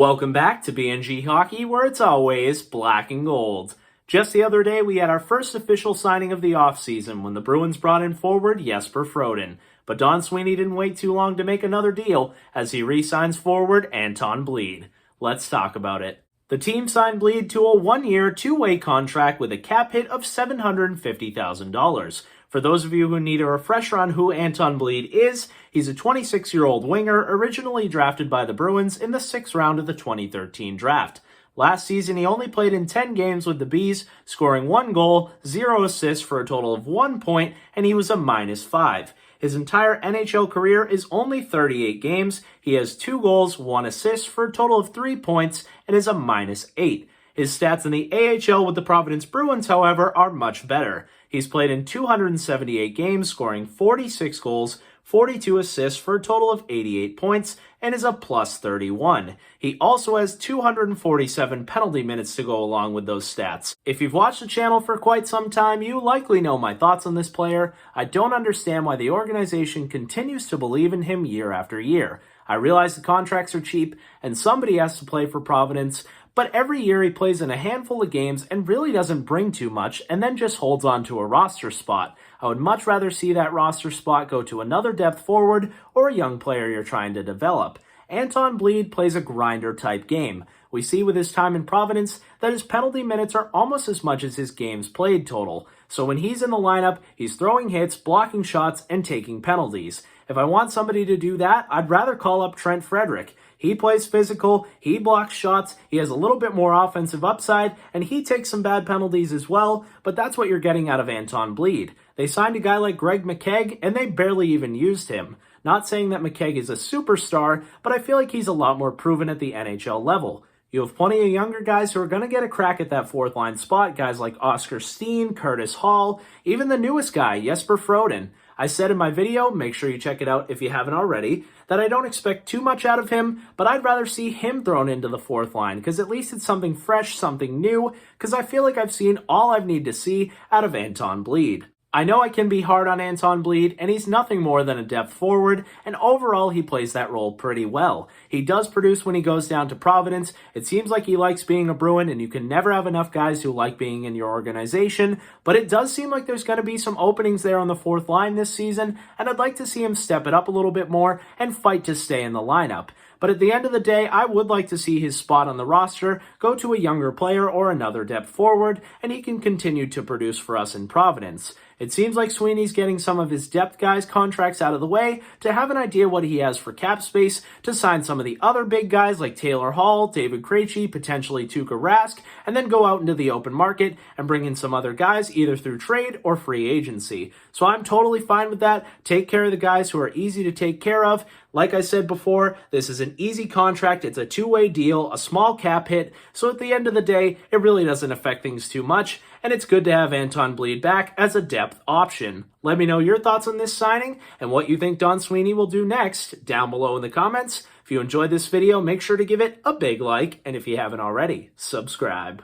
Welcome back to BNG Hockey, where it's always black and gold. Just the other day, we had our first official signing of the offseason when the Bruins brought in forward Jesper Froden. But Don Sweeney didn't wait too long to make another deal as he re-signs forward Anton Blidh. Let's talk about it. The team signed Blidh to a one-year, two-way contract with a cap hit of $750,000. For those of you who need a refresher on who Anton Blidh is, he's a 26-year-old winger originally drafted by the Bruins in the 6th round of the 2013 draft. Last season, he only played in 10 games with the Bees, scoring 1 goal, 0 assists for a total of 1 point, and he was a -5. His entire NHL career is only 38 games. He has 2 goals, 1 assist for a total of 3 points, and is a -8. His stats in the AHL with the Providence Bruins, however, are much better. He's played in 278 games, scoring 46 goals, 42 assists for a total of 88 points, and is a +31. He also has 247 penalty minutes to go along with those stats. If you've watched the channel for quite some time, you likely know my thoughts on this player. I don't understand why the organization continues to believe in him year after year. I realize the contracts are cheap, and somebody has to play for Providence, but every year he plays in a handful of games and really doesn't bring too much and then just holds on to a roster spot. I would much rather see that roster spot go to another depth forward or a young player you're trying to develop. Anton Blidh plays a grinder-type game. We see with his time in Providence that his penalty minutes are almost as much as his games played total. So when he's in the lineup, he's throwing hits, blocking shots, and taking penalties. If I want somebody to do that, I'd rather call up Trent Frederic. He plays physical, he blocks shots, he has a little bit more offensive upside, and he takes some bad penalties as well, but that's what you're getting out of Anton Blidh. They signed a guy like Greg McKegg, and they barely even used him. Not saying that McKegg is a superstar, but I feel like he's a lot more proven at the NHL level. You have plenty of younger guys who are going to get a crack at that fourth line spot, guys like Oskar Steen, Curtis Hall, even the newest guy, Jesper Froden. I said in my video, make sure you check it out if you haven't already, that I don't expect too much out of him, but I'd rather see him thrown into the fourth line, because at least it's something fresh, something new, because I feel like I've seen all I need to see out of Anton Blidh. I know I can be hard on Anton Blidh, and he's nothing more than a depth forward, and overall he plays that role pretty well. He does produce when he goes down to Providence. It seems like he likes being a Bruin, and you can never have enough guys who like being in your organization, but it does seem like there's going to be some openings there on the fourth line this season, and I'd like to see him step it up a little bit more and fight to stay in the lineup. But at the end of the day, I would like to see his spot on the roster go to a younger player or another depth forward, and he can continue to produce for us in Providence. It seems like Sweeney's getting some of his depth guys' contracts out of the way to have an idea what he has for cap space to sign some of the other big guys like Taylor Hall, David Krejci, potentially Tuukka Rask, and then go out into the open market and bring in some other guys either through trade or free agency. So I'm totally fine with that. Take care of the guys who are easy to take care of. Like I said before, this is an easy contract. It's a two-way deal, a small cap hit. So at the end of the day, it really doesn't affect things too much. And it's good to have Anton Blidh back as a depth option. Let me know your thoughts on this signing and what you think Don Sweeney will do next down below in the comments. If you enjoyed this video, make sure to give it a big like. And if you haven't already, subscribe.